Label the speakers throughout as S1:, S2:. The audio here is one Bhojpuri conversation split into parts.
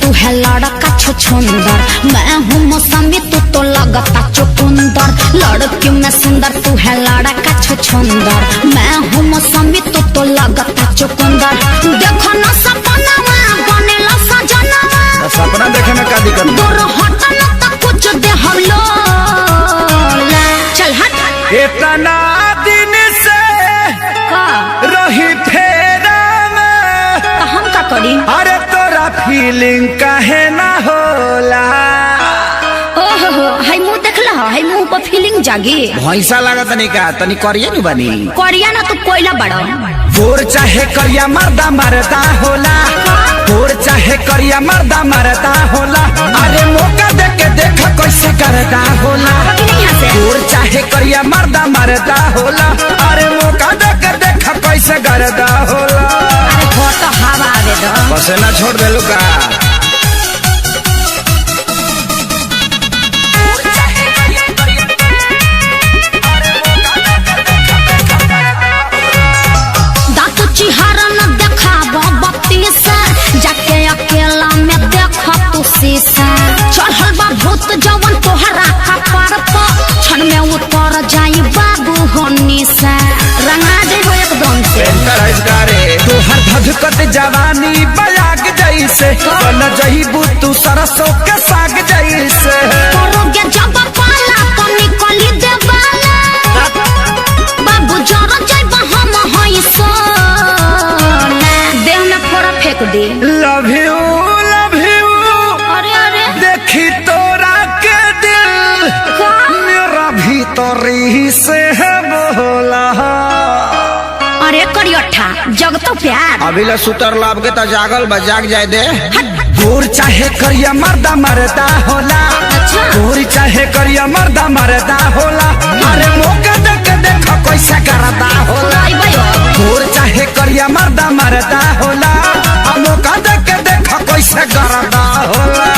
S1: तू है लड़का छुछुंदर, मैं हूँ मौसमी तू तो लगता चुकुंदर। लड़की में सुंदर तू है लड़का छुछुंदर, मैं हूँ मौसमी तू तो लगता चुकुंदर। देखो ना सपना बनेला सजनवा,
S2: सपना देखे में का दिक्कत?
S1: दूर हट न तो कुछ दे हम लोग। चल हट।
S2: इतना दिन से रही फेरा में,
S1: तो हम का करी?
S2: अरे तोरा फीलिंग काहे ना होला?
S1: ओहो हाय मुंह देखला, हाय मुंह पर फीलिंग जागी।
S2: भैंसा लागत नहीं का तनी करिया नहीं बनी?
S1: करिया ना तू कोयला बड़ा।
S2: गोर चाहे करिया मर्दा मरदा होला, गोर चाहे करिया मर्दा मरदा होला। अरे मौका दे के देख कैसे करदा होला। गोर चाहे करिया मर्दा मरदा होला, अरे मौका दे के देख कैसे करदा होला।
S1: अरे तो हवा आवे दो,
S2: बस ना छोड़ दे लुका।
S1: चिहारा न देखाबो बत्ती से, जाके अकेला में देख तू शीशा। चढ़ल बा भूत जवन तोहरा कपार पर, क्षण में उतर जाई बाबू होनी से। रंगा जेबो एकदम से।
S2: तोहर धधकत जवानी बयाग जैसे, बन जइबू तू सरसों के साग जैसे।
S1: करोगे जब पाला तो निकली देवाला, बाबू जरा जाइबा हम हई सो। देह में फोड़ा फेंक दे।
S2: Love you love you.
S1: अरे अरे
S2: देखी तोरा के दिल मेरा भीतरी से है बोला।
S1: अरे करियठा जग तो प्यार।
S2: अभी ला सुतर लाभ के तो जागल बा, जाग जाए दे। गोर चाहे करिया मर्दा मरदा होला, गोर चाहे करिया मर्दा मरदा होला। अरे मौका दे के देख कैसे करदा होला। गोर चाहे करिया मर्दा मरदा होला, मौका दे के देख कैसे करदा होला।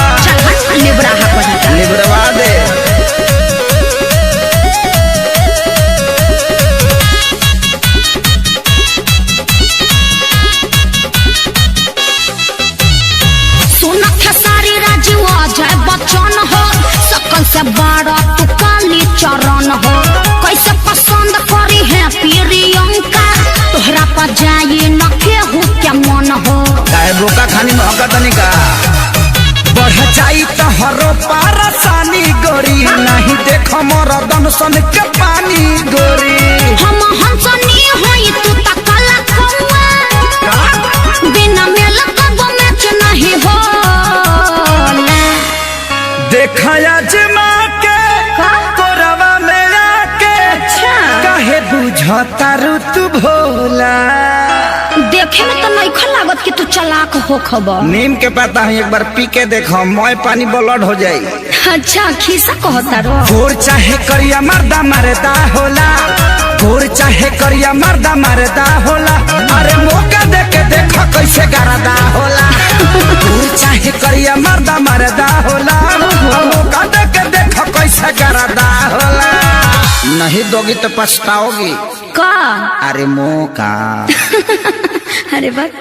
S2: लिबरवा दे।
S1: बचन हो सकल से बड़ा तू काली चरण हो। कैसे पसंद करी है प्रियंका, तोहरा पर जाई न केहू के मन हो।
S2: काहे बोका खानी महका तनी का? बढ़ जाई तो हरो पारसानी गोरी, नहीं देख मोर दमसन के पानी गोरी।
S1: हम हंसनी होई तू त काला कौआ, बिना मेल कब मैच नहीं हो।
S2: देखा जमा के कोरवा में आके, काहे बुझता ऋतु भोला।
S1: देखे में तो नहीं लागत कि तू चालाक हो खबर।
S2: नीम के पता है एक बार पी के देखो, मोय पानी ब्लड हो जाई।
S1: अच्छा खीसा कहता रो।
S2: गोर चाहे करिया मर्दा मरदा होला, गोर चाहे करिया मर्दा मरदा होला। अरे मौका दे के देख कैसे करदा होला। गोर चाहे करिया मर्दा मरदा होला, मौका दे के देख कैसे करदा होला। नहीं दोगी तो पछताओगी
S1: का?
S2: अरे मौका।
S1: अरे बस